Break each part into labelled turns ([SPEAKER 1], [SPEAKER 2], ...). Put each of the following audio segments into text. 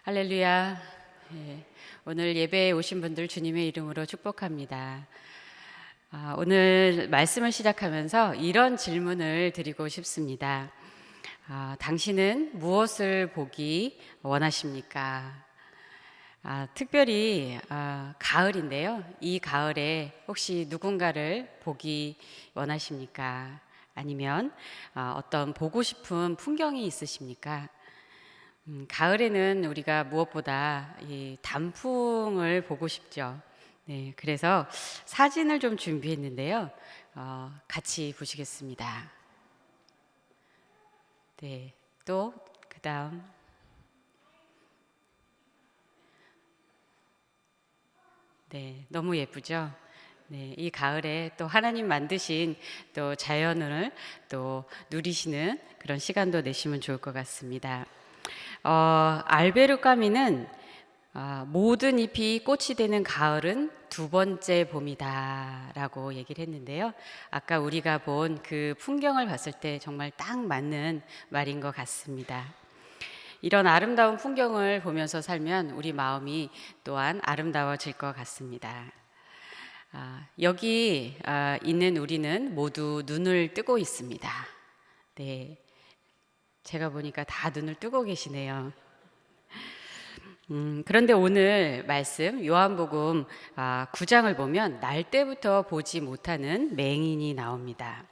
[SPEAKER 1] 할렐루야. 예, 오늘 예배에 오신 분들 주님의 이름으로 축복합니다. 오늘 말씀을 시작하면서 이런 질문을 드리고 싶습니다. 당신은 무엇을 보기 원하십니까? 특별히 가을인데요. 이 가을에 혹시 누군가를 보기 원하십니까? 아니면 어떤 보고 싶은 풍경이 있으십니까? 가을에는 우리가 무엇보다 이 단풍을 보고 싶죠. 네, 그래서 사진을 좀 준비했는데요. 같이 보시겠습니다. 네, 또 그다음, 네, 너무 예쁘죠. 네, 이 가을에 또 하나님 만드신 또 자연을 또 누리시는 그런 시간도 내시면 좋을 것 같습니다. 알베르 까미는 모든 잎이 꽃이 되는 가을은 두 번째 봄이다라고 얘기를 했는데요. 아까 우리가 본 그 풍경을 봤을 때 정말 딱 맞는 말인 것 같습니다. 이런 아름다운 풍경을 보면서 살면 우리 마음이 또한 아름다워질 것 같습니다. 여기 있는 우리는 모두 눈을 뜨고 있습니다. 네, 제가 보니까 다 눈을 뜨고 계시네요. 그런데 오늘 말씀 요한복음 9장을 보면 날 때부터 보지 못하는 맹인이 나옵니다.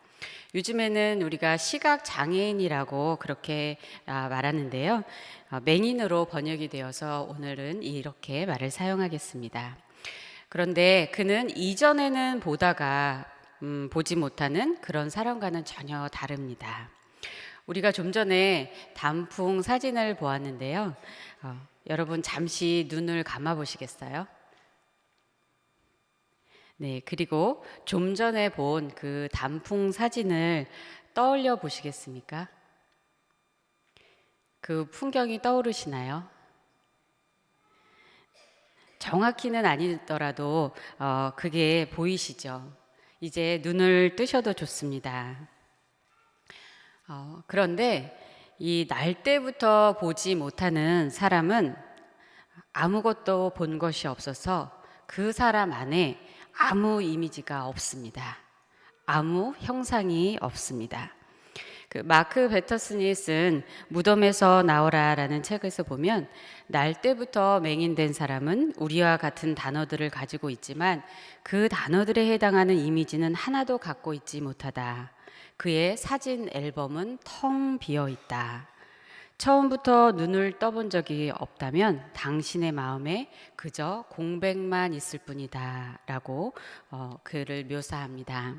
[SPEAKER 1] 요즘에는 우리가 시각 장애인이라고 그렇게 말하는데요. 맹인으로 번역이 되어서 오늘은 이렇게 말을 사용하겠습니다. 그런데 그는 이전에는 보다가 보지 못하는 그런 사람과는 전혀 다릅니다. 우리가 좀 전에 단풍 사진을 보았는데요. 여러분 잠시 눈을 감아 보시겠어요? 네, 그리고 좀 전에 본 그 단풍 사진을 떠올려 보시겠습니까? 그 풍경이 떠오르시나요? 정확히는 아니더라도 그게 보이시죠? 이제 눈을 뜨셔도 좋습니다. 그런데 이 날 때부터 보지 못하는 사람은 아무것도 본 것이 없어서 그 사람 안에 아무 이미지가 없습니다. 아무 형상이 없습니다. 그 마크 베터슨이 쓴 무덤에서 나오라라는 책에서 보면 날 때부터 맹인된 사람은 우리와 같은 단어들을 가지고 있지만 그 단어들에 해당하는 이미지는 하나도 갖고 있지 못하다. 그의 사진 앨범은 텅 비어 있다. 처음부터 눈을 떠본 적이 없다면 당신의 마음에 그저 공백만 있을 뿐이다 라고 그를 묘사합니다.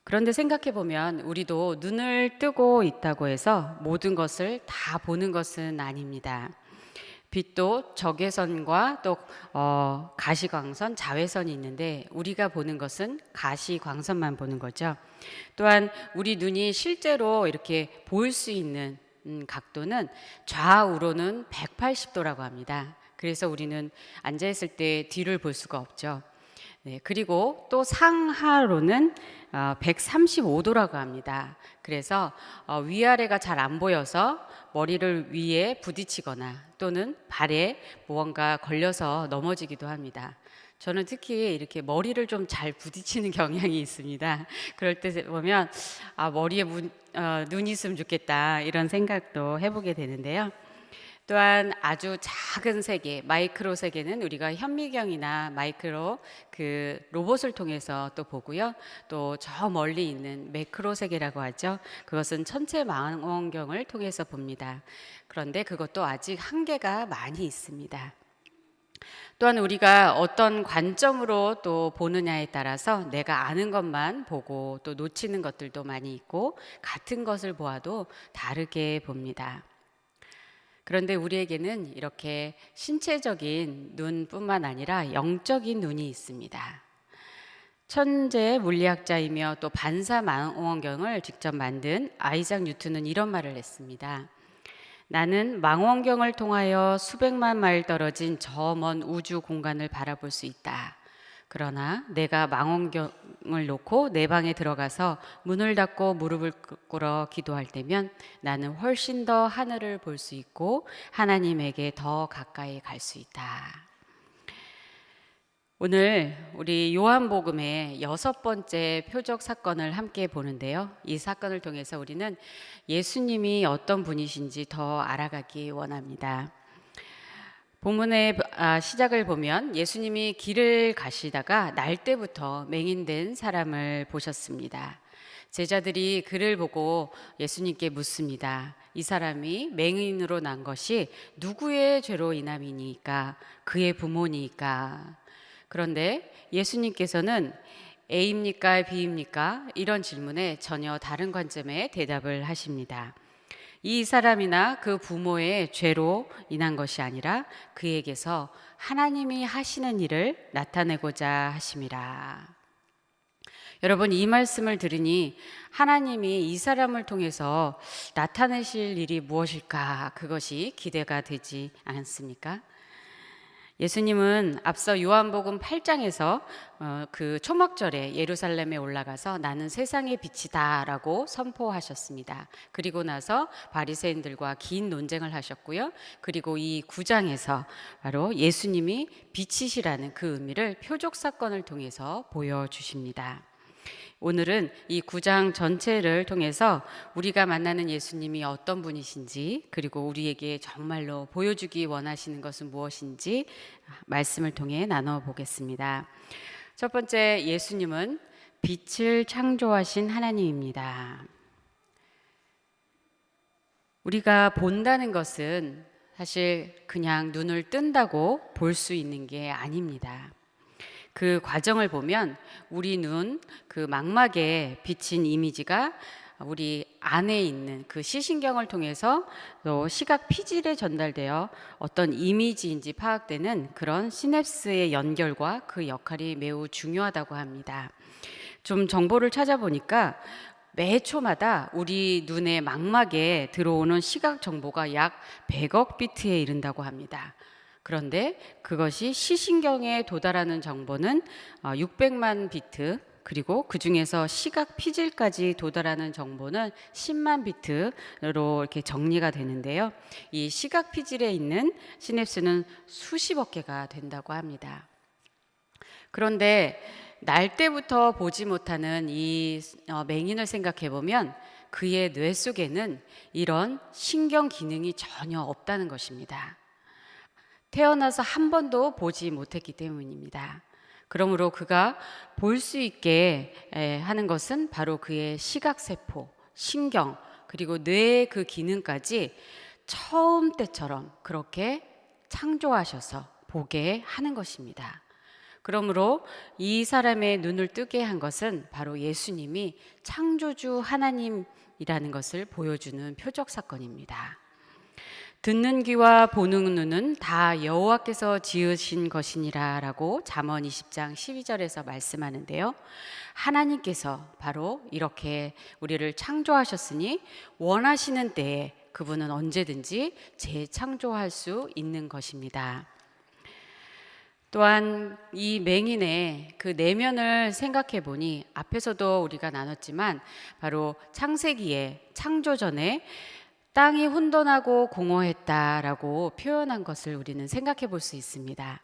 [SPEAKER 1] 그런데 생각해 보면 우리도 눈을 뜨고 있다고 해서 모든 것을 다 보는 것은 아닙니다. 빛도 적외선과 또 가시광선, 자외선이 있는데 우리가 보는 것은 가시광선만 보는 거죠. 또한 우리 눈이 실제로 이렇게 보일 수 있는 각도는 좌우로는 180도라고 합니다. 그래서 우리는 앉아있을 때 뒤를 볼 수가 없죠. 네, 그리고 또 상하로는 135도라고 합니다. 그래서 위아래가 잘 안 보여서 머리를 위에 부딪히거나 또는 발에 무언가 걸려서 넘어지기도 합니다. 저는 특히 이렇게 머리를 좀 잘 부딪히는 경향이 있습니다. 그럴 때 보면 머리에 눈이 있으면 좋겠다 이런 생각도 해보게 되는데요. 또한 아주 작은 세계, 마이크로 세계는 우리가 현미경이나 마이크로 그 로봇을 통해서 또 보고요. 또 저 멀리 있는 매크로 세계라고 하죠. 그것은 천체 망원경을 통해서 봅니다. 그런데 그것도 아직 한계가 많이 있습니다. 또한 우리가 어떤 관점으로 또 보느냐에 따라서 내가 아는 것만 보고 또 놓치는 것들도 많이 있고 같은 것을 보아도 다르게 봅니다. 그런데 우리에게는 이렇게 신체적인 눈뿐만 아니라 영적인 눈이 있습니다. 천재 물리학자이며 또 반사 망원경을 직접 만든 아이작 뉴턴은 이런 말을 했습니다. 나는 망원경을 통하여 수백만 마일 떨어진 저 먼 우주 공간을 바라볼 수 있다. 그러나 내가 망원경을 놓고 내 방에 들어가서 문을 닫고 무릎을 꿇어 기도할 때면 나는 훨씬 더 하늘을 볼 수 있고 하나님에게 더 가까이 갈 수 있다. 오늘 우리 요한복음의 6번째 표적 사건을 함께 보는데요. 이 사건을 통해서 우리는 예수님이 어떤 분이신지 더 알아가기 원합니다. 본문의 시작을 보면 예수님이 길을 가시다가 날 때부터 맹인된 사람을 보셨습니다. 제자들이 그를 보고 예수님께 묻습니다. 이 사람이 맹인으로 난 것이 누구의 죄로 인함이니까? 그의 부모니까? 그런데 예수님께서는 A입니까 B입니까? 이런 질문에 전혀 다른 관점의 대답을 하십니다. 이 사람이나 그 부모의 죄로 인한 것이 아니라 그에게서 하나님이 하시는 일을 나타내고자 하심이라. 여러분, 이 말씀을 들으니 하나님이 이 사람을 통해서 나타내실 일이 무엇일까? 그것이 기대가 되지 않습니까? 예수님은 앞서 요한복음 8장에서 그 초막절에 예루살렘에 올라가서 나는 세상의 빛이다 라고 선포하셨습니다. 그리고 나서 바리새인들과 긴 논쟁을 하셨고요. 그리고 이 9장에서 바로 예수님이 빛이시라는 그 의미를 표적 사건을 통해서 보여주십니다. 오늘은 이 9장 전체를 통해서 우리가 만나는 예수님이 어떤 분이신지, 그리고 우리에게 정말로 보여주기 원하시는 것은 무엇인지 말씀을 통해 나눠보겠습니다. 첫 번째, 예수님은 빛을 창조하신 하나님입니다. 우리가 본다는 것은 사실 그냥 눈을 뜬다고 볼 수 있는 게 아닙니다. 그 과정을 보면 우리 눈, 그 망막에 비친 이미지가 우리 안에 있는 그 시신경을 통해서 또 시각 피질에 전달되어 어떤 이미지인지 파악되는 그런 시냅스의 연결과 그 역할이 매우 중요하다고 합니다. 좀 정보를 찾아보니까 매 초마다 우리 눈의 망막에 들어오는 시각 정보가 약 100억 비트에 이른다고 합니다. 그런데 그것이 시신경에 도달하는 정보는 600만 비트, 그리고 그 중에서 시각 피질까지 도달하는 정보는 10만 비트로 이렇게 정리가 되는데요. 이 시각 피질에 있는 시냅스는 수십억 개가 된다고 합니다. 그런데 날 때부터 보지 못하는 이 맹인을 생각해 보면 그의 뇌 속에는 이런 신경 기능이 전혀 없다는 것입니다. 태어나서 한 번도 보지 못했기 때문입니다. 그러므로 그가 볼 수 있게 하는 것은 바로 그의 시각세포, 신경, 그리고 뇌의 그 기능까지 처음 때처럼 그렇게 창조하셔서 보게 하는 것입니다. 그러므로 이 사람의 눈을 뜨게 한 것은 바로 예수님이 창조주 하나님이라는 것을 보여주는 표적 사건입니다. 듣는 귀와 보는 눈은 다 여호와께서 지으신 것이니라 라고 잠언 20장 12절에서 말씀하는데요. 하나님께서 바로 이렇게 우리를 창조하셨으니 원하시는 때에 그분은 언제든지 재창조할 수 있는 것입니다. 또한 이 맹인의 그 내면을 생각해 보니 앞에서도 우리가 나눴지만 바로 창세기에 창조 전에 땅이 혼돈하고 공허했다라고 표현한 것을 우리는 생각해 볼 수 있습니다.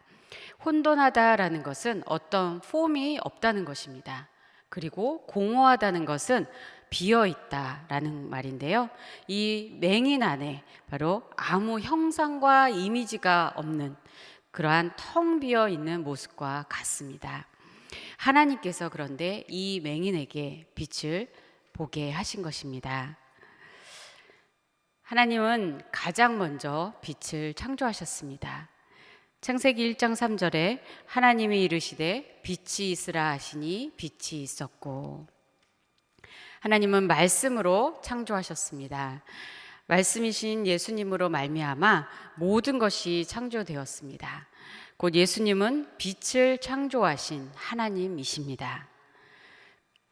[SPEAKER 1] 혼돈하다라는 것은 어떤 폼이 없다는 것입니다. 그리고 공허하다는 것은 비어 있다라는 말인데요. 이 맹인 안에 바로 아무 형상과 이미지가 없는 그러한 텅 비어 있는 모습과 같습니다. 하나님께서 그런데 이 맹인에게 빛을 보게 하신 것입니다. 하나님은 가장 먼저 빛을 창조하셨습니다. 창세기 1장 3절에 하나님이 이르시되 빛이 있으라 하시니 빛이 있었고, 하나님은 말씀으로 창조하셨습니다. 말씀이신 예수님으로 말미암아 모든 것이 창조되었습니다. 곧 예수님은 빛을 창조하신 하나님이십니다.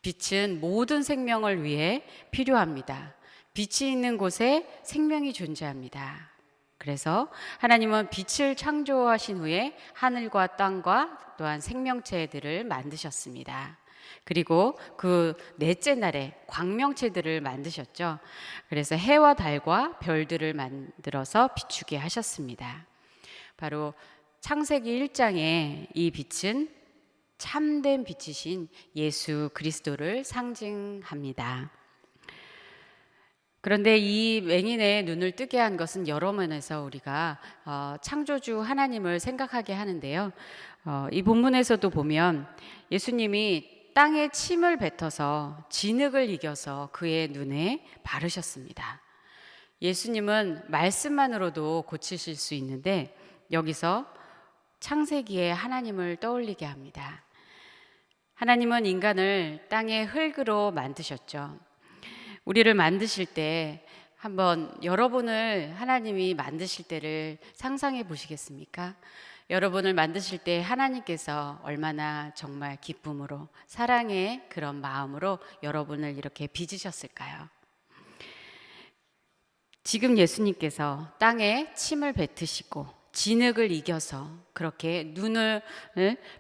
[SPEAKER 1] 빛은 모든 생명을 위해 필요합니다. 빛이 있는 곳에 생명이 존재합니다. 그래서 하나님은 빛을 창조하신 후에 하늘과 땅과 또한 생명체들을 만드셨습니다. 그리고 그 넷째 날에 광명체들을 만드셨죠. 그래서 해와 달과 별들을 만들어서 비추게 하셨습니다. 바로 창세기 1장에 이 빛은 참된 빛이신 예수 그리스도를 상징합니다. 그런데 이 맹인의 눈을 뜨게 한 것은 여러 면에서 우리가 창조주 하나님을 생각하게 하는데요. 이 본문에서도 보면 예수님이 땅에 침을 뱉어서 진흙을 이겨서 그의 눈에 바르셨습니다. 예수님은 말씀만으로도 고치실 수 있는데 여기서 창세기에 하나님을 떠올리게 합니다. 하나님은 인간을 땅의 흙으로 만드셨죠. 우리를 만드실 때 한번 여러분을 하나님이 만드실 때를 상상해 보시겠습니까? 여러분을 만드실 때 하나님께서 얼마나 정말 기쁨으로 사랑의 그런 마음으로 여러분을 이렇게 빚으셨을까요? 지금 예수님께서 땅에 침을 뱉으시고 진흙을 이겨서 그렇게 눈을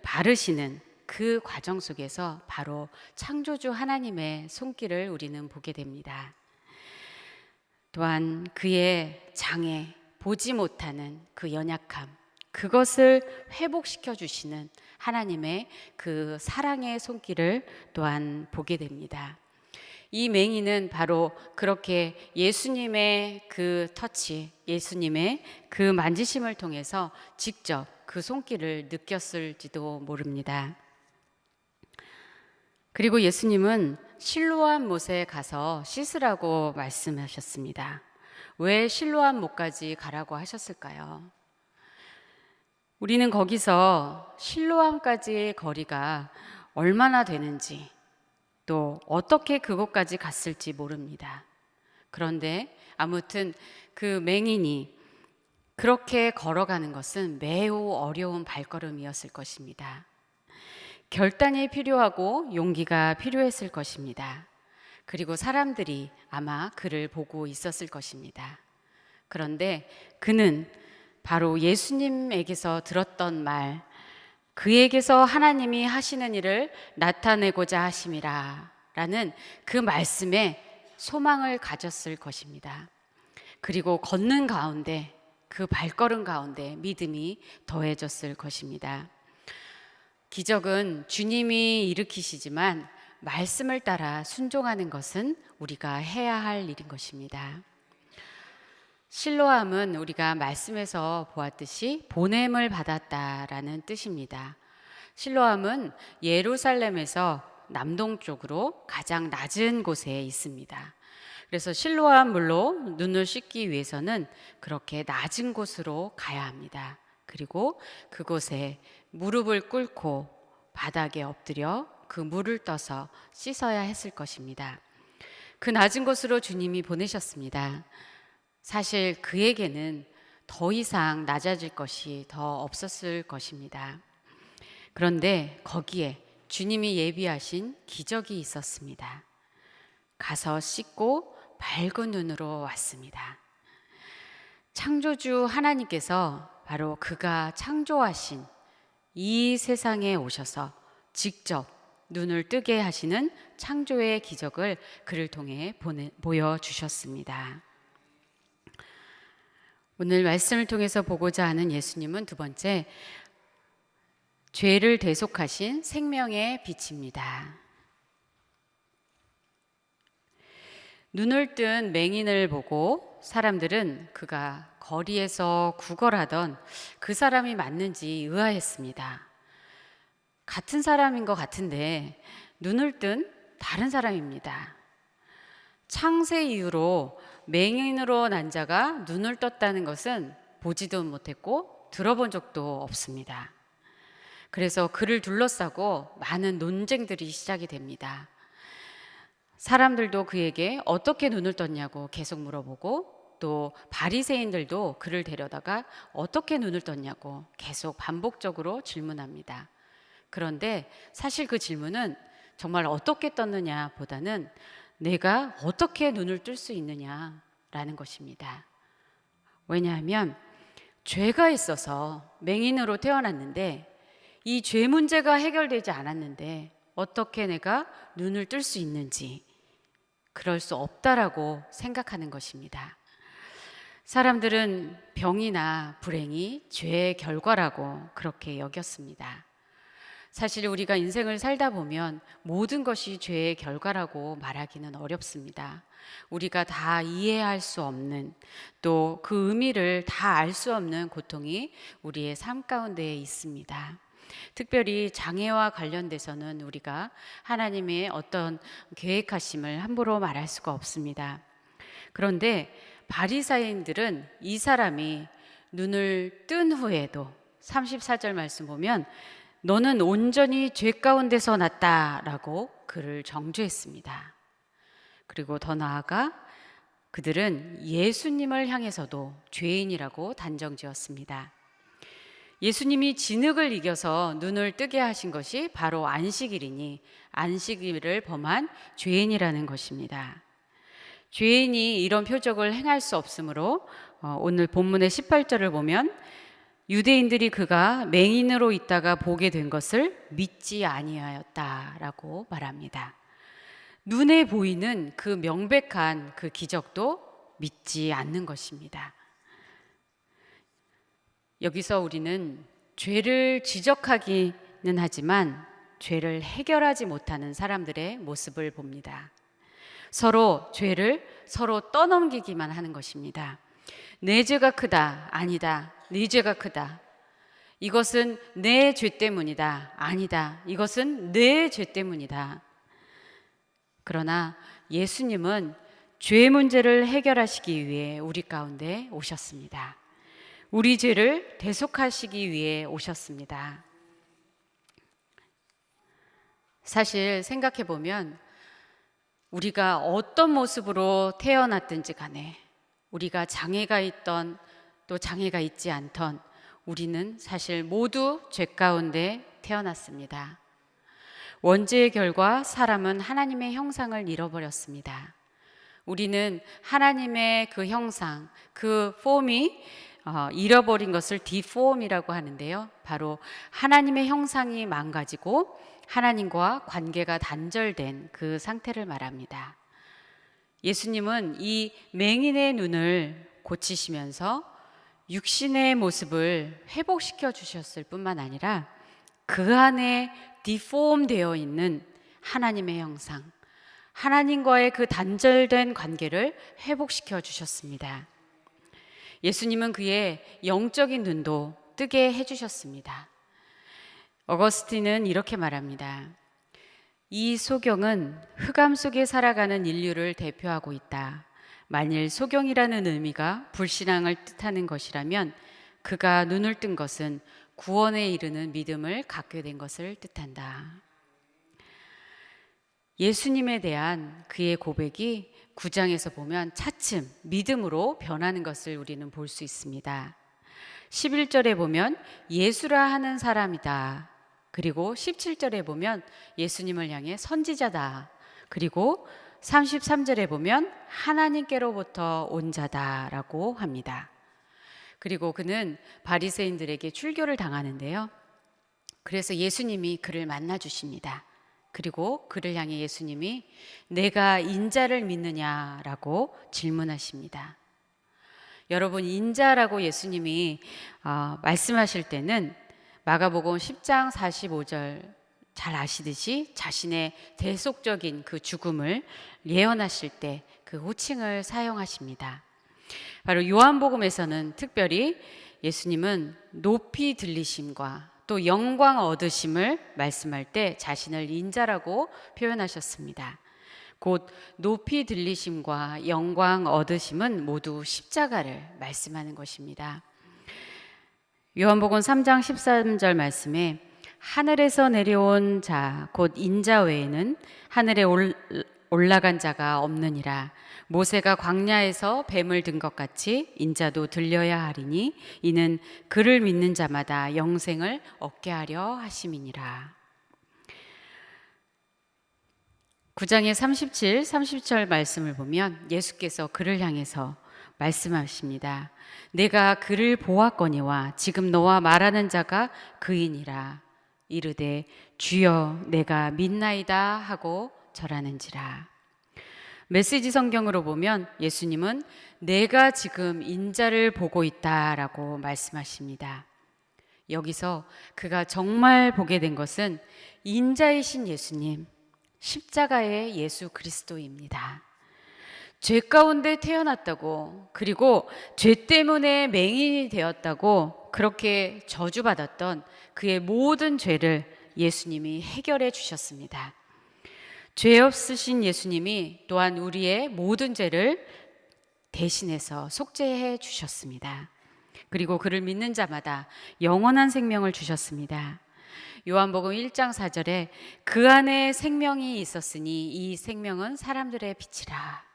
[SPEAKER 1] 바르시는 그 과정 속에서 바로 창조주 하나님의 손길을 우리는 보게 됩니다. 또한 그의 장애, 보지 못하는 그 연약함, 그것을 회복시켜 주시는 하나님의 그 사랑의 손길을 또한 보게 됩니다. 이 맹인은 바로 그렇게 예수님의 그 터치, 예수님의 그 만지심을 통해서 직접 그 손길을 느꼈을지도 모릅니다. 그리고 예수님은 실로암 못에 가서 씻으라고 말씀하셨습니다. 왜 실로암 못까지 가라고 하셨을까요? 우리는 거기서 실로암까지의 거리가 얼마나 되는지 또 어떻게 그곳까지 갔을지 모릅니다. 그런데 아무튼 그 맹인이 그렇게 걸어가는 것은 매우 어려운 발걸음이었을 것입니다. 결단이 필요하고 용기가 필요했을 것입니다. 그리고 사람들이 아마 그를 보고 있었을 것입니다. 그런데 그는 바로 예수님에게서 들었던 말, 그에게서 하나님이 하시는 일을 나타내고자 하심이라 라는 그 말씀에 소망을 가졌을 것입니다. 그리고 걷는 가운데, 그 발걸음 가운데 믿음이 더해졌을 것입니다. 기적은 주님이 일으키시지만 말씀을 따라 순종하는 것은 우리가 해야 할 일인 것입니다. 실로암은 우리가 말씀에서 보았듯이 보냄을 받았다라는 뜻입니다. 실로암은 예루살렘에서 남동쪽으로 가장 낮은 곳에 있습니다. 그래서 실로암 물로 눈을 씻기 위해서는 그렇게 낮은 곳으로 가야 합니다. 그리고 그곳에 무릎을 꿇고 바닥에 엎드려 그 물을 떠서 씻어야 했을 것입니다. 그 낮은 곳으로 주님이 보내셨습니다. 사실 그에게는 더 이상 낮아질 것이 더 없었을 것입니다. 그런데 거기에 주님이 예비하신 기적이 있었습니다. 가서 씻고 밝은 눈으로 왔습니다. 창조주 하나님께서 바로 그가 창조하신 이 세상에 오셔서 직접 눈을 뜨게 하시는 창조의 기적을 그를 통해 보여주셨습니다. 오늘 말씀을 통해서 보고자 하는 예수님은 두 번째, 죄를 대속하신 생명의 빛입니다. 눈을 뜬 맹인을 보고 사람들은 그가 거리에서 구걸하던 그 사람이 맞는지 의아했습니다. 같은 사람인 것 같은데 눈을 뜬 다른 사람입니다. 창세 이후로 맹인으로 난 자가 눈을 떴다는 것은 보지도 못했고 들어본 적도 없습니다. 그래서 그를 둘러싸고 많은 논쟁들이 시작이 됩니다. 사람들도 그에게 어떻게 눈을 떴냐고 계속 물어보고 또 바리새인들도 그를 데려다가 어떻게 눈을 떴냐고 계속 반복적으로 질문합니다. 그런데 사실 그 질문은 정말 어떻게 떴느냐 보다는 내가 어떻게 눈을 뜰 수 있느냐라는 것입니다. 왜냐하면 죄가 있어서 맹인으로 태어났는데 이 죄 문제가 해결되지 않았는데 어떻게 내가 눈을 뜰 수 있는지, 그럴 수 없다라고 생각하는 것입니다. 사람들은 병이나 불행이 죄의 결과라고 그렇게 여겼습니다. 사실 우리가 인생을 살다 보면 모든 것이 죄의 결과라고 말하기는 어렵습니다. 우리가 다 이해할 수 없는, 또 그 의미를 다 알 수 없는 고통이 우리의 삶 가운데에 있습니다. 특별히 장애와 관련돼서는 우리가 하나님의 어떤 계획하심을 함부로 말할 수가 없습니다. 그런데 바리사인들은 이 사람이 눈을 뜬 후에도 34절 말씀 보면 너는 온전히 죄 가운데서 났다라고 그를 정죄했습니다. 그리고 더 나아가 그들은 예수님을 향해서도 죄인이라고 단정지었습니다. 예수님이 진흙을 이겨서 눈을 뜨게 하신 것이 바로 안식일이니 안식일을 범한 죄인이라는 것입니다. 죄인이 이런 표적을 행할 수 없으므로 오늘 본문의 18절을 보면 유대인들이 그가 맹인으로 있다가 보게 된 것을 믿지 아니하였다라고 말합니다. 눈에 보이는 그 명백한 그 기적도 믿지 않는 것입니다. 여기서 우리는 죄를 지적하기는 하지만 죄를 해결하지 못하는 사람들의 모습을 봅니다. 죄를 서로 떠넘기기만 하는 것입니다. 내 죄가 크다. 아니다. 네 죄가 크다. 이것은 내 죄 때문이다. 아니다. 이것은 내 죄 때문이다. 그러나 예수님은 죄 문제를 해결하시기 위해 우리 가운데 오셨습니다. 우리 죄를 대속하시기 위해 오셨습니다. 사실 생각해 보면 우리가 어떤 모습으로 태어났든지 간에, 우리가 장애가 있던 또 장애가 있지 않던 우리는 사실 모두 죄 가운데 태어났습니다. 원죄의 결과 사람은 하나님의 형상을 잃어버렸습니다. 우리는 하나님의 그 형상, 그 폼이 잃어버린 것을 디폼이라고 하는데요. 바로 하나님의 형상이 망가지고 하나님과 관계가 단절된 그 상태를 말합니다. 예수님은 이 맹인의 눈을 고치시면서 육신의 모습을 회복시켜 주셨을 뿐만 아니라 그 안에 디폼 되어 있는 하나님의 형상, 하나님과의 그 단절된 관계를 회복시켜 주셨습니다. 예수님은 그의 영적인 눈도 뜨게 해주셨습니다. 어거스틴은 이렇게 말합니다. 이 소경은 흑암 속에 살아가는 인류를 대표하고 있다. 만일 소경이라는 의미가 불신앙을 뜻하는 것이라면 그가 눈을 뜬 것은 구원에 이르는 믿음을 갖게 된 것을 뜻한다. 예수님에 대한 그의 고백이 9장에서 보면 차츰 믿음으로 변하는 것을 우리는 볼 수 있습니다. 11절에 보면 예수라 하는 사람이다. 그리고 17절에 보면 예수님을 향해 선지자다. 그리고 33절에 보면 하나님께로부터 온 자다라고 합니다. 그리고 그는 바리새인들에게 출교를 당하는데요. 그래서 예수님이 그를 만나 주십니다. 그리고 그를 향해 예수님이 내가 인자를 믿느냐라고 질문하십니다. 여러분, 인자라고 예수님이 말씀하실 때는 마가복음 10장 45절 잘 아시듯이 자신의 대속적인 그 죽음을 예언하실 때 그 호칭을 사용하십니다. 바로 요한복음에서는 특별히 예수님은 높이 들리심과 또 영광 얻으심을 말씀할 때 자신을 인자라고 표현하셨습니다. 곧 높이 들리심과 영광 얻으심은 모두 십자가를 말씀하는 것입니다. 요한복음 3장 13절 말씀에 하늘에서 내려온 자 곧 인자 외에는 하늘에 올라간 자가 없느니라. 모세가 광야에서 뱀을 든 것 같이 인자도 들려야 하리니 이는 그를 믿는 자마다 영생을 얻게 하려 하심이니라. 9장의 37, 30절 말씀을 보면 예수께서 그를 향해서 말씀하십니다. 내가 그를 보았거니와 지금 너와 말하는 자가 그이니라. 이르되 주여 내가 믿나이다 하고 절하는지라. 메시지 성경으로 보면 예수님은 내가 지금 인자를 보고 있다라고 말씀하십니다. 여기서 그가 정말 보게 된 것은 인자이신 예수님, 십자가의 예수 그리스도입니다. 죄 가운데 태어났다고, 그리고 죄 때문에 맹인이 되었다고 그렇게 저주받았던 그의 모든 죄를 예수님이 해결해 주셨습니다. 죄 없으신 예수님이 또한 우리의 모든 죄를 대신해서 속죄해 주셨습니다. 그리고 그를 믿는 자마다 영원한 생명을 주셨습니다. 요한복음 1장 4절에 그 안에 생명이 있었으니 이 생명은 사람들의 빛이라.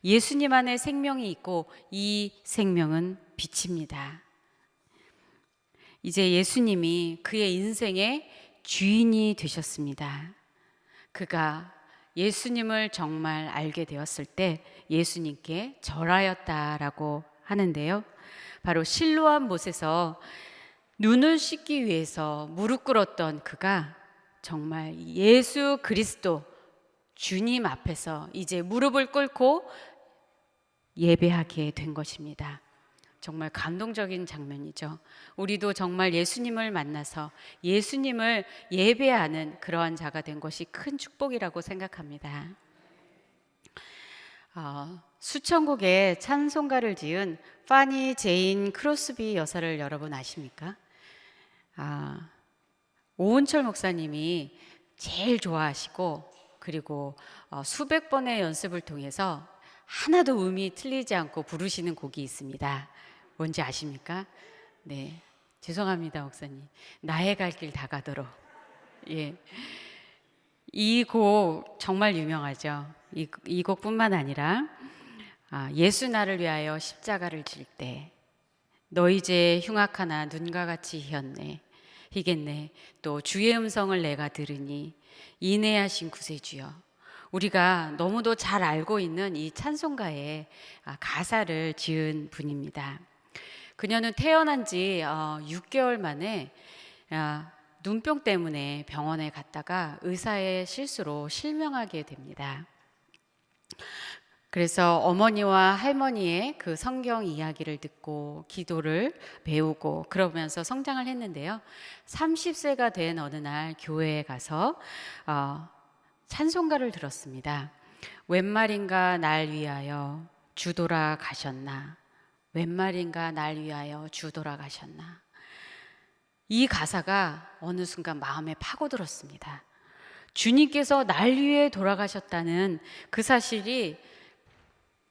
[SPEAKER 1] 예수님 안에 생명이 있고 이 생명은 빛입니다. 이제 예수님이 그의 인생의 주인이 되셨습니다. 그가 예수님을 정말 알게 되었을 때 예수님께 절하였다라고 하는데요. 바로 실로암 못에서 눈을 씻기 위해서 무릎 꿇었던 그가 정말 예수 그리스도 주님 앞에서 이제 무릎을 꿇고 예배하게 된 것입니다. 정말 감동적인 장면이죠. 우리도 정말 예수님을 만나서 예수님을 예배하는 그러한 자가 된 것이 큰 축복이라고 생각합니다. 수천 곡의 찬송가를 지은 파니 제인 크로스비 여사를 여러분 아십니까? 오은철 목사님이 제일 좋아하시고 그리고 수백 번의 연습을 통해서 하나도 음이 틀리지 않고 부르시는 곡이 있습니다. 뭔지 아십니까? 네, 죄송합니다 목사님. 나의 갈 길 다 가도록. 예, 이 곡 정말 유명하죠. 이 곡뿐만 아니라 예수 나를 위하여 십자가를 질 때 너희 죄 흉악하나 눈과 같이 희겠네 또 주의 음성을 내가 들으니 인내하신 구세주여. 우리가 너무도 잘 알고 있는 이 찬송가의 가사를 지은 분입니다. 그녀는 태어난 지 6개월 만에 눈병 때문에 병원에 갔다가 의사의 실수로 실명하게 됩니다. 그래서 어머니와 할머니의 그 성경 이야기를 듣고 기도를 배우고 그러면서 성장을 했는데요. 30세가 된 어느 날 교회에 가서 찬송가를 들었습니다. 웬 말인가 날 위하여 주 돌아가셨나. 웬 말인가 날 위하여 주 돌아가셨나. 이 가사가 어느 순간 마음에 파고들었습니다. 주님께서 날 위해 돌아가셨다는 그 사실이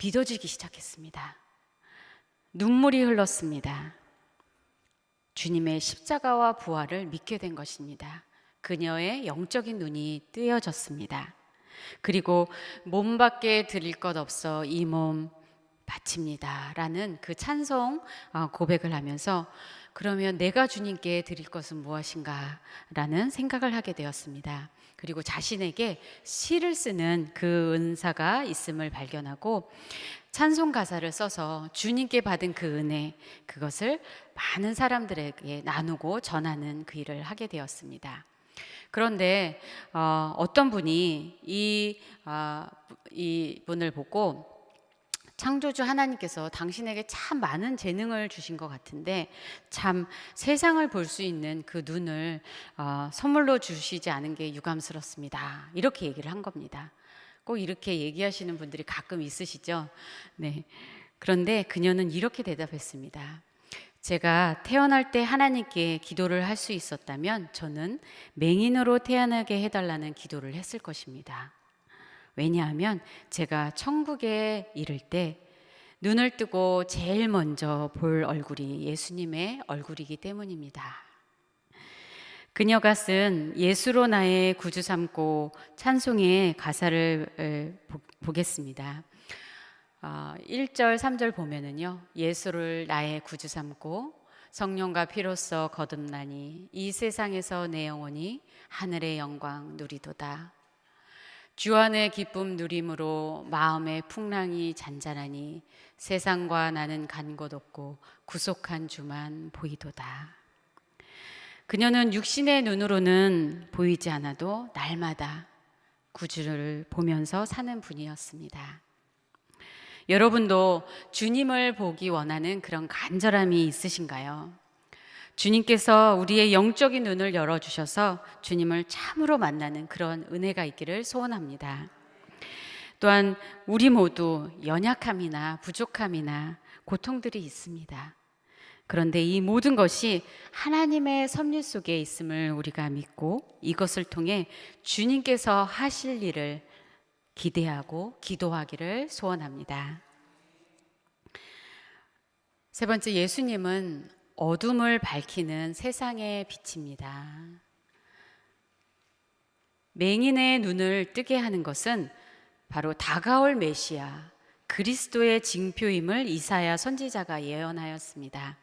[SPEAKER 1] 믿어지기 시작했습니다. 눈물이 흘렀습니다. 주님의 십자가와 부활을 믿게 된 것입니다. 그녀의 영적인 눈이 뜨여졌습니다. 그리고 몸밖에 드릴 것 없어 이 몸 바칩니다 라는 그 찬송 고백을 하면서 그러면 내가 주님께 드릴 것은 무엇인가 라는 생각을 하게 되었습니다. 그리고 자신에게 시를 쓰는 그 은사가 있음을 발견하고 찬송 가사를 써서 주님께 받은 그 은혜, 그것을 많은 사람들에게 나누고 전하는 그 일을 하게 되었습니다. 그런데 어떤 분이 이 분을 보고 창조주 하나님께서 당신에게 참 많은 재능을 주신 것 같은데 참 세상을 볼 수 있는 그 눈을 선물로 주시지 않은 게 유감스럽습니다. 이렇게 얘기를 한 겁니다. 꼭 이렇게 얘기하시는 분들이 가끔 있으시죠? 네. 그런데 그녀는 이렇게 대답했습니다. 제가 태어날 때 하나님께 기도를 할 수 있었다면 저는 맹인으로 태어나게 해달라는 기도를 했을 것입니다. 왜냐하면 제가 천국에 이를 때 눈을 뜨고 제일 먼저 볼 얼굴이 예수님의 얼굴이기 때문입니다. 그녀가 쓴 예수로 나의 구주 삼고 찬송의 가사를 보겠습니다. 1절 3절 보면은요, 예수를 나의 구주 삼고 성령과 피로써 거듭나니 이 세상에서 내 영혼이 하늘의 영광 누리도다. 주 안의 기쁨 누림으로 마음의 풍랑이 잔잔하니 세상과 나는 간 곳 없고 구속한 주만 보이도다. 그녀는 육신의 눈으로는 보이지 않아도 날마다 구주를 보면서 사는 분이었습니다. 여러분도 주님을 보기 원하는 그런 간절함이 있으신가요? 주님께서 우리의 영적인 눈을 열어주셔서 주님을 참으로 만나는 그런 은혜가 있기를 소원합니다. 또한 우리 모두 연약함이나 부족함이나 고통들이 있습니다. 그런데 이 모든 것이 하나님의 섭리 속에 있음을 우리가 믿고 이것을 통해 주님께서 하실 일을 기대하고 기도하기를 소원합니다. 세 번째, 예수님은 어둠을 밝히는 세상의 빛입니다. 맹인의 눈을 뜨게 하는 것은 바로 다가올 메시아 그리스도의 징표임을 이사야 선지자가 예언하였습니다.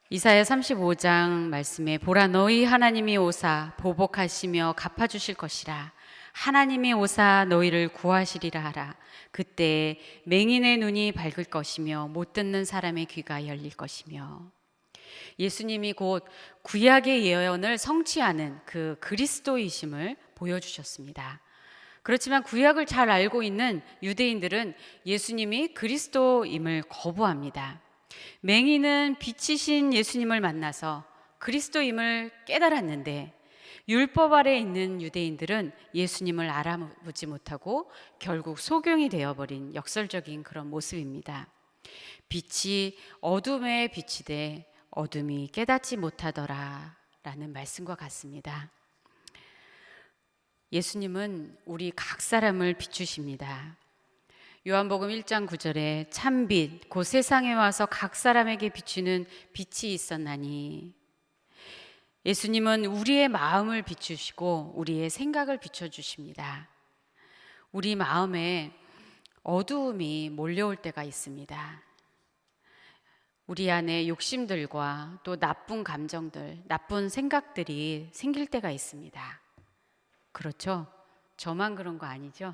[SPEAKER 1] 이사야 35장 말씀에 보라 너희 하나님이 오사 보복하시며 갚아주실 것이라 하나님이 오사 너희를 구하시리라 하라. 그때 맹인의 눈이 밝을 것이며 못 듣는 사람의 귀가 열릴 것이며. 예수님이 곧 구약의 예언을 성취하는 그 그리스도이심을 보여주셨습니다. 그렇지만 구약을 잘 알고 있는 유대인들은 예수님이 그리스도임을 거부합니다. 맹인은 빛이신 예수님을 만나서 그리스도임을 깨달았는데 율법 아래 있는 유대인들은 예수님을 알아보지 못하고 결국 소경이 되어버린 역설적인 그런 모습입니다. 빛이 어둠에 비치되 어둠이 깨닫지 못하더라 라는 말씀과 같습니다. 예수님은 우리 각 사람을 비추십니다. 요한복음 1장 9절에 참빛 곧 세상에 와서 각 사람에게 비추는 빛이 있었나니, 예수님은 우리의 마음을 비추시고 우리의 생각을 비춰주십니다. 우리 마음에 어두움이 몰려올 때가 있습니다. 우리 안에 욕심들과 또 나쁜 감정들, 나쁜 생각들이 생길 때가 있습니다. 그렇죠? 저만 그런 거 아니죠?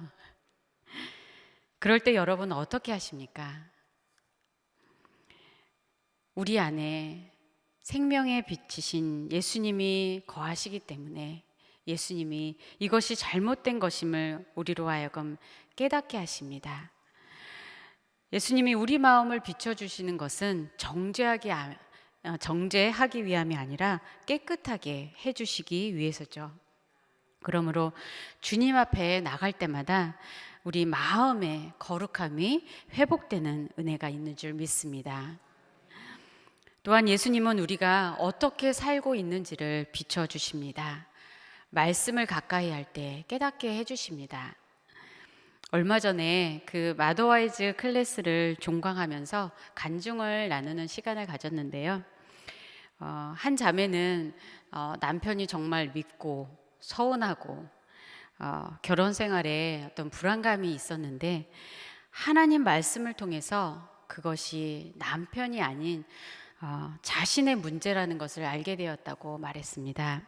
[SPEAKER 1] 그럴 때 여러분 어떻게 하십니까? 우리 안에 생명의 빛이신 예수님이 거하시기 때문에 예수님이 이것이 잘못된 것임을 우리로 하여금 깨닫게 하십니다. 예수님이 우리 마음을 비춰주시는 것은 정죄하기 위함이 아니라 깨끗하게 해주시기 위해서죠. 그러므로 주님 앞에 나갈 때마다 우리 마음의 거룩함이 회복되는 은혜가 있는 줄 믿습니다. 또한 예수님은 우리가 어떻게 살고 있는지를 비춰주십니다. 말씀을 가까이 할 때 깨닫게 해주십니다. 얼마 전에 그 마더와이즈 클래스를 종강하면서 간증을 나누는 시간을 가졌는데요. 한 자매는 남편이 정말 믿고 서운하고 결혼 생활에 어떤 불안감이 있었는데 하나님 말씀을 통해서 그것이 남편이 아닌 자신의 문제라는 것을 알게 되었다고 말했습니다.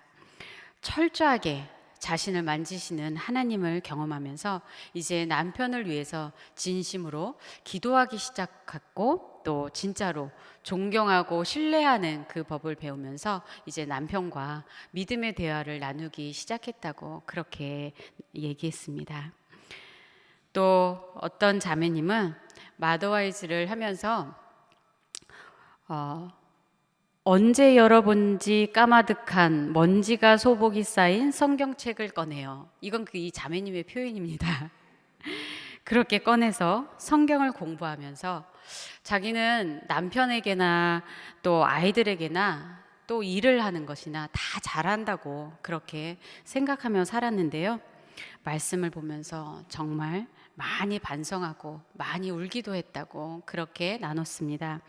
[SPEAKER 1] 철저하게 자신을 만지시는 하나님을 경험하면서 이제 남편을 위해서 진심으로 기도하기 시작했고 또 진짜로 존경하고 신뢰하는 그 법을 배우면서 이제 남편과 믿음의 대화를 나누기 시작했다고 그렇게 얘기했습니다. 또 어떤 자매님은 마더와이즈를 하면서 언제 열어본지 까마득한 먼지가 소복이 쌓인 성경책을 꺼내요. 이건 이 자매님의 표현입니다. 그렇게 꺼내서 성경을 공부하면서 자기는 남편에게나 또 아이들에게나 또 일을 하는 것이나 다 잘한다고 그렇게 생각하며 살았는데요. 말씀을 보면서 정말 많이 반성하고 많이 울기도 했다고 그렇게 나눴습니다.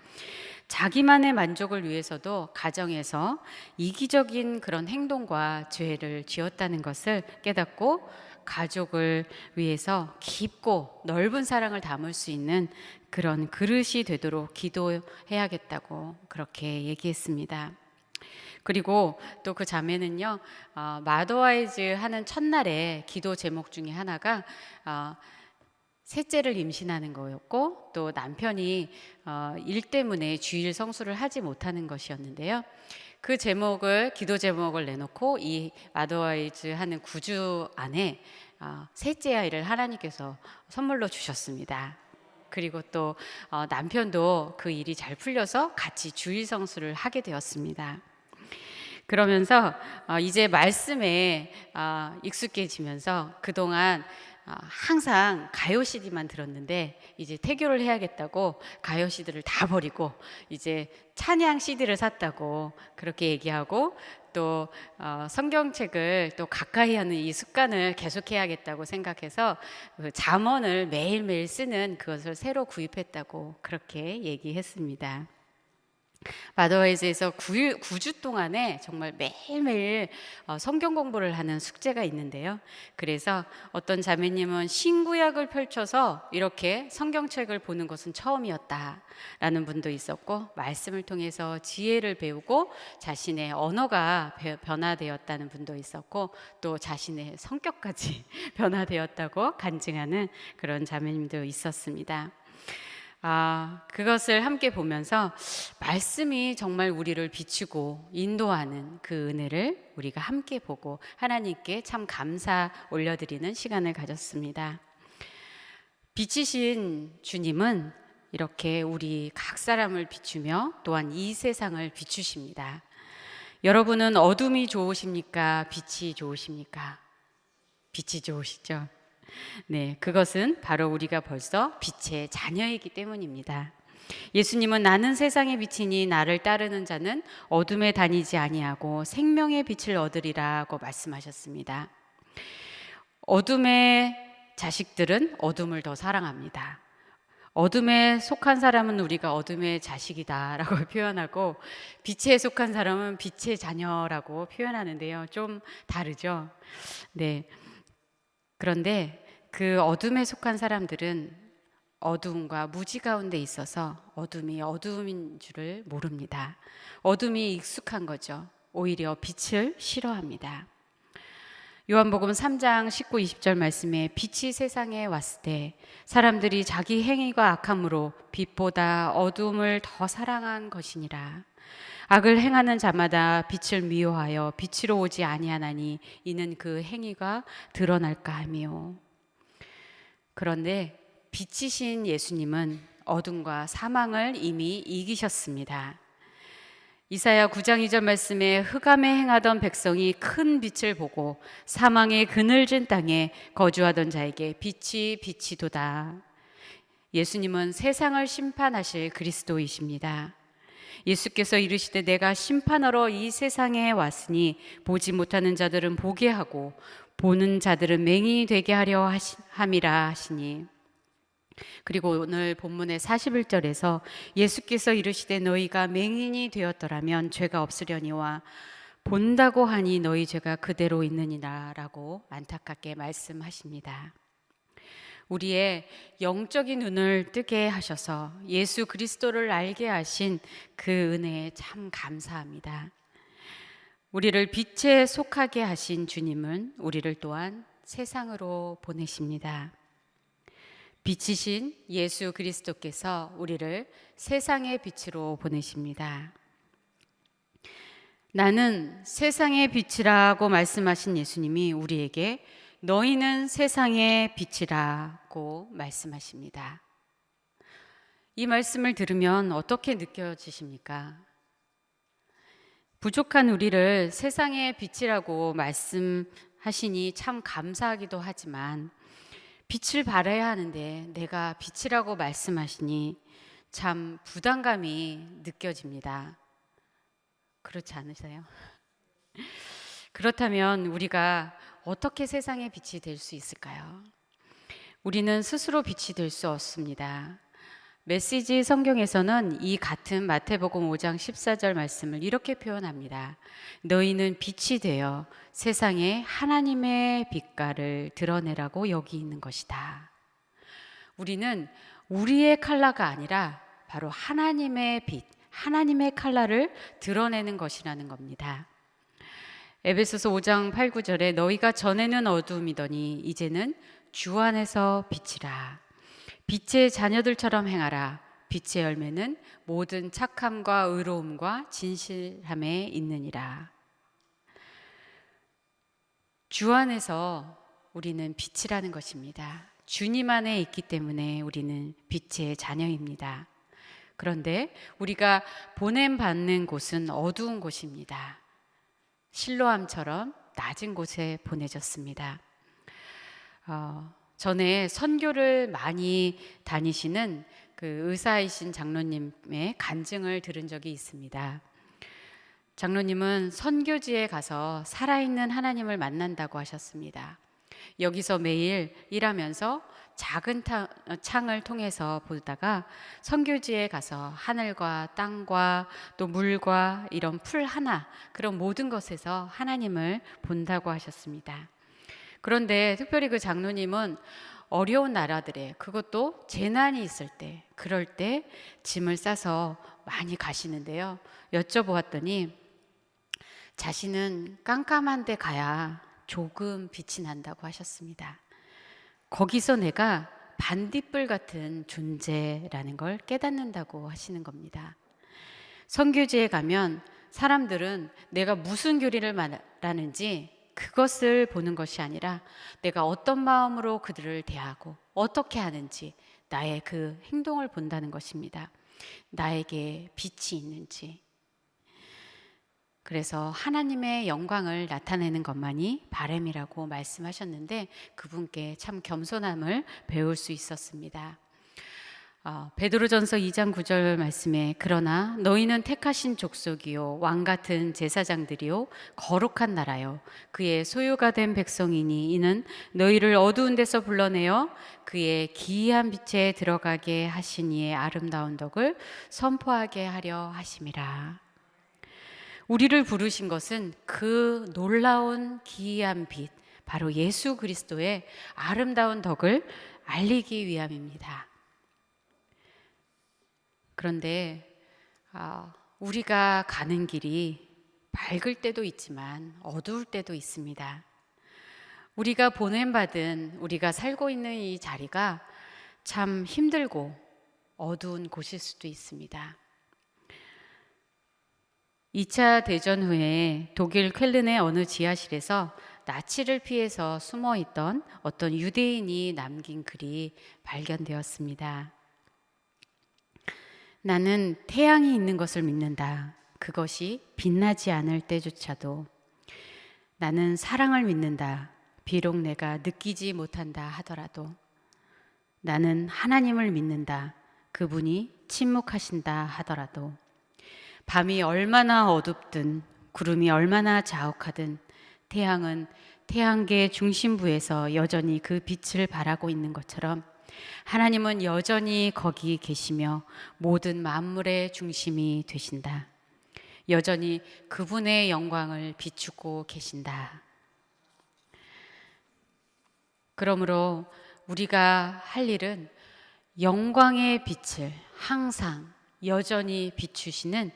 [SPEAKER 1] 자기만의 만족을 위해서도 가정에서 이기적인 그런 행동과 죄를 지었다는 것을 깨닫고 가족을 위해서 깊고 넓은 사랑을 담을 수 있는 그런 그릇이 되도록 기도해야겠다고 그렇게 얘기했습니다. 그리고 또 그 자매는요, 마더와이즈 하는 첫날에 기도 제목 중에 하나가 셋째를 임신하는 거였고, 또 남편이 일 때문에 주일 성수를 하지 못하는 것이었는데요. 그 제목을, 기도 제목을 내놓고 이 마더와이즈 하는 구주 안에 셋째 아이를 하나님께서 선물로 주셨습니다. 그리고 또 남편도 그 일이 잘 풀려서 같이 주일 성수를 하게 되었습니다. 그러면서 이제 말씀에 익숙해지면서 그동안 항상 가요 CD만 들었는데 이제 태교를 해야겠다고 가요 CD를 다 버리고 이제 찬양 CD를 샀다고 그렇게 얘기하고, 또 성경책을 또 가까이 하는 이 습관을 계속해야겠다고 생각해서 그 잠언을 매일매일 쓰는 그것을 새로 구입했다고 그렇게 얘기했습니다. 마더와이즈에서 9주 동안에 정말 매일매일 성경 공부를 하는 숙제가 있는데요. 그래서 어떤 자매님은 신구약을 펼쳐서 이렇게 성경책을 보는 것은 처음이었다라는 분도 있었고, 말씀을 통해서 지혜를 배우고 자신의 언어가 변화되었다는 분도 있었고, 또 자신의 성격까지 변화되었다고 간증하는 그런 자매님도 있었습니다. 그것을 함께 보면서 말씀이 정말 우리를 비추고 인도하는 그 은혜를 우리가 함께 보고 하나님께 참 감사 올려드리는 시간을 가졌습니다. 빛이신 주님은 이렇게 우리 각 사람을 비추며 또한 이 세상을 비추십니다. 여러분은 어둠이 좋으십니까? 빛이 좋으십니까? 빛이 좋으시죠? 네, 그것은 바로 우리가 벌써 빛의 자녀이기 때문입니다. 예수님은 나는 세상의 빛이니 나를 따르는 자는 어둠에 다니지 아니하고 생명의 빛을 얻으리라고 말씀하셨습니다. 어둠의 자식들은 어둠을 더 사랑합니다. 어둠에 속한 사람은 우리가 어둠의 자식이다라고 표현하고, 빛에 속한 사람은 빛의 자녀라고 표현하는데요. 좀 다르죠? 네. 그런데 그 어둠에 속한 사람들은 어두움과 무지 가운데 있어서 어둠이 어두움인 줄을 모릅니다. 어둠이 익숙한 거죠. 오히려 빛을 싫어합니다. 요한복음 3장 19, 20절 말씀에 빛이 세상에 왔을 때 사람들이 자기 행위가 악함으로 빛보다 어두움을 더 사랑한 것이니라. 악을 행하는 자마다 빛을 미워하여 빛으로 오지 아니하나니 이는 그 행위가 드러날까 하며. 그런데 빛이신 예수님은 어둠과 사망을 이미 이기셨습니다. 이사야 9장 2절 말씀에 흑암에 행하던 백성이 큰 빛을 보고 사망의 그늘진 땅에 거주하던 자에게 빛이 비치도다. 예수님은 세상을 심판하실 그리스도이십니다. 예수께서 이르시되 내가 심판하러 이 세상에 왔으니 보지 못하는 자들은 보게 하고 보는 자들은 맹인이 되게 하려 함이라 하시니. 그리고 오늘 본문의 41절에서 예수께서 이르시되 너희가 맹인이 되었더라면 죄가 없으려니와 본다고 하니 너희 죄가 그대로 있느니라 라고 안타깝게 말씀하십니다. 우리의 영적인 눈을 뜨게 하셔서 예수 그리스도를 알게 하신 그 은혜에 참 감사합니다. 우리를 빛에 속하게 하신 주님은 우리를 또한 세상으로 보내십니다. 빛이신 예수 그리스도께서 우리를 세상의 빛으로 보내십니다. 나는 세상의 빛이라고 말씀하신 예수님이 우리에게 너희는 세상의 빛이라고 말씀하십니다. 이 말씀을 들으면 어떻게 느껴지십니까? 부족한 우리를 세상의 빛이라고 말씀하시니 참 감사하기도 하지만, 빛을 발해야 하는데 내가 빛이라고 말씀하시니 참 부담감이 느껴집니다. 그렇지 않으세요? 그렇다면 우리가 어떻게 세상의 빛이 될 수 있을까요? 우리는 스스로 빛이 될 수 없습니다. 메시지 성경에서는 이 같은 마태복음 5장 14절 말씀을 이렇게 표현합니다. 너희는 빛이 되어 세상에 하나님의 빛깔을 드러내라고 여기 있는 것이다. 우리는 우리의 컬러가 아니라 바로 하나님의 빛, 하나님의 칼날을 드러내는 것이라는 겁니다. 에베소서 5장 8, 9절에 너희가 전에는 어두움이더니 이제는 주 안에서 빛이라. 빛의 자녀들처럼 행하라. 빛의 열매는 모든 착함과 의로움과 진실함에 있느니라. 주 안에서 우리는 빛이라는 것입니다. 주님 안에 있기 때문에 우리는 빛의 자녀입니다. 그런데 우리가 보냄받는 곳은 어두운 곳입니다. 실로암처럼 낮은 곳에 보내졌습니다. 전에 선교를 많이 다니시는 그 의사이신 장로님의 간증을 들은 적이 있습니다. 장로님은 선교지에 가서 살아있는 하나님을 만난다고 하셨습니다. 여기서 매일 일하면서 작은 창을 통해서 보다가 선교지에 가서 하늘과 땅과 또 물과 이런 풀 하나, 그런 모든 것에서 하나님을 본다고 하셨습니다. 그런데 특별히 그 장로님은 어려운 나라들에, 그것도 재난이 있을 때, 그럴 때 짐을 싸서 많이 가시는데요. 여쭤보았더니 자신은 깜깜한 데 가야 조금 빛이 난다고 하셨습니다. 거기서 내가 반딧불 같은 존재라는 걸 깨닫는다고 하시는 겁니다. 선교지에 가면 사람들은 내가 무슨 교리를 말하는지 그것을 보는 것이 아니라 내가 어떤 마음으로 그들을 대하고 어떻게 하는지 나의 그 행동을 본다는 것입니다. 나에게 빛이 있는지. 그래서 하나님의 영광을 나타내는 것만이 바람이라고 말씀하셨는데 그분께 참 겸손함을 배울 수 있었습니다. 베드로전서 2장 9절 말씀에 그러나 너희는 택하신 족속이요 왕 같은 제사장들이요 거룩한 나라요 그의 소유가 된 백성이니 이는 너희를 어두운 데서 불러내어 그의 기이한 빛에 들어가게 하신 이의 아름다운 덕을 선포하게 하려 하심이라. 우리를 부르신 것은 그 놀라운 기이한 빛, 바로 예수 그리스도의 아름다운 덕을 알리기 위함입니다. 그런데 우리가 가는 길이 밝을 때도 있지만 어두울 때도 있습니다. 우리가 보냄받은, 우리가 살고 있는 이 자리가 참 힘들고 어두운 곳일 수도 있습니다. 2차 대전 후에 독일 쾰른의 어느 지하실에서 나치를 피해서 숨어 있던 어떤 유대인이 남긴 글이 발견되었습니다. 나는 태양이 있는 것을 믿는다. 그것이 빛나지 않을 때조차도. 나는 사랑을 믿는다. 비록 내가 느끼지 못한다 하더라도. 나는 하나님을 믿는다. 그분이 침묵하신다 하더라도. 밤이 얼마나 어둡든 구름이 얼마나 자욱하든 태양은 태양계 중심부에서 여전히 그 빛을 발하고 있는 것처럼 하나님은 여전히 거기 계시며 모든 만물의 중심이 되신다. 여전히 그분의 영광을 비추고 계신다. 그러므로 우리가 할 일은 영광의 빛을 항상 여전히 비추시는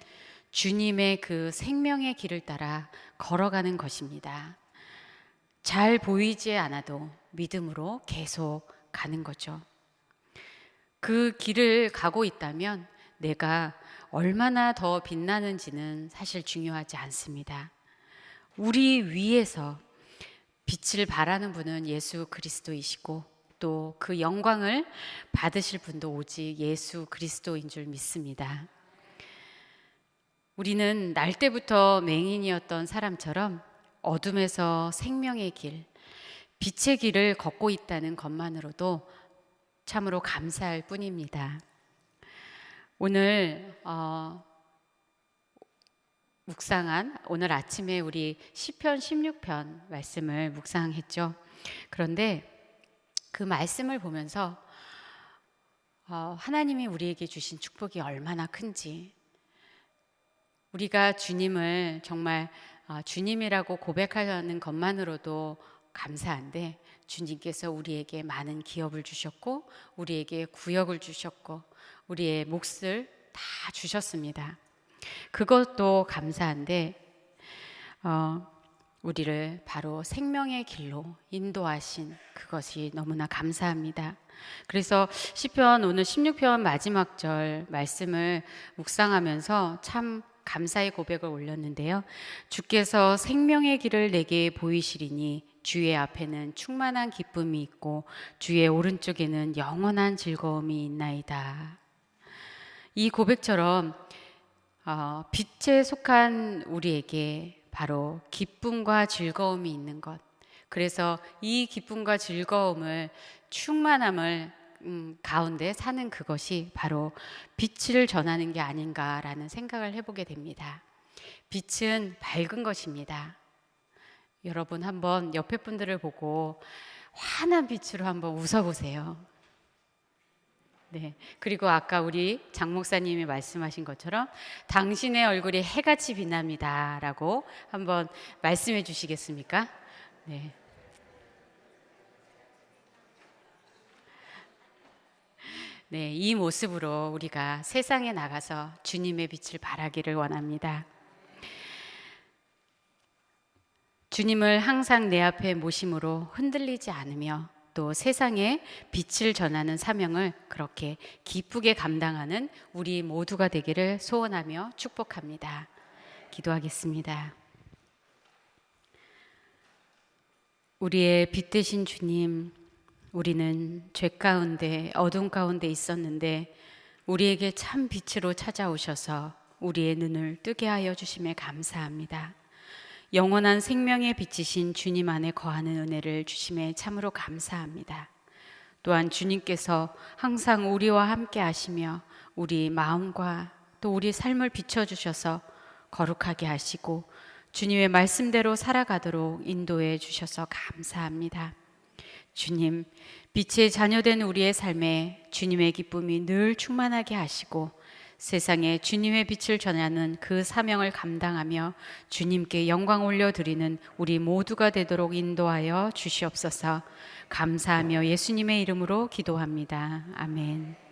[SPEAKER 1] 주님의 그 생명의 길을 따라 걸어가는 것입니다. 잘 보이지 않아도 믿음으로 계속 가는 거죠. 그 길을 가고 있다면 내가 얼마나 더 빛나는지는 사실 중요하지 않습니다. 우리 위에서 빛을 발하는 분은 예수 그리스도이시고 또 그 영광을 받으실 분도 오직 예수 그리스도인 줄 믿습니다. 우리는 날 때부터 맹인이었던 사람처럼 어둠에서 생명의 길, 빛의 길을 걷고 있다는 것만으로도 참으로 감사할 뿐입니다. 오늘 묵상한 오늘 아침에 우리 시편 16편 말씀을 묵상했죠. 그런데 그 말씀을 보면서 하나님이 우리에게 주신 축복이 얼마나 큰지, 우리가 주님을 정말 주님이라고 고백하는 것만으로도 감사한데 주님께서 우리에게 많은 기업을 주셨고 우리에게 구역을 주셨고 우리의 몫을 다 주셨습니다. 그것도 감사한데 우리를 바로 생명의 길로 인도하신 그것이 너무나 감사합니다. 그래서 시편 오늘 16편 마지막 절 말씀을 묵상하면서 참 감사의 고백을 올렸는데요. 주께서 생명의 길을 내게 보이시리니 주의 앞에는 충만한 기쁨이 있고 주의 오른쪽에는 영원한 즐거움이 있나이다. 이 고백처럼 빛에 속한 우리에게 바로 기쁨과 즐거움이 있는 것. 그래서 이 기쁨과 즐거움을 충만함을 가운데 사는 그것이 바로 빛을 전하는 게 아닌가라는 생각을 해보게 됩니다. 빛은 밝은 것입니다. 여러분 한번 옆에 분들을 보고 환한 빛으로 한번 웃어보세요. 네. 그리고 아까 우리 장 목사님이 말씀하신 것처럼 당신의 얼굴이 해같이 빛납니다라고 한번 말씀해 주시겠습니까? 네. 네, 이 모습으로 우리가 세상에 나가서 주님의 빛을 발하기를 원합니다. 주님을 항상 내 앞에 모심으로 흔들리지 않으며 또 세상에 빛을 전하는 사명을 그렇게 기쁘게 감당하는 우리 모두가 되기를 소원하며 축복합니다. 기도하겠습니다. 우리의 빛 되신 주님, 우리는 죄 가운데 어둠 가운데 있었는데 우리에게 참 빛으로 찾아오셔서 우리의 눈을 뜨게 하여 주심에 감사합니다. 영원한 생명의 빛이신 주님 안에 거하는 은혜를 주심에 참으로 감사합니다. 또한 주님께서 항상 우리와 함께 하시며 우리 마음과 또 우리 삶을 비춰주셔서 거룩하게 하시고 주님의 말씀대로 살아가도록 인도해 주셔서 감사합니다. 주님, 빛의 자녀된 우리의 삶에 주님의 기쁨이 늘 충만하게 하시고 세상에 주님의 빛을 전하는 그 사명을 감당하며 주님께 영광 올려드리는 우리 모두가 되도록 인도하여 주시옵소서. 감사하며 예수님의 이름으로 기도합니다. 아멘.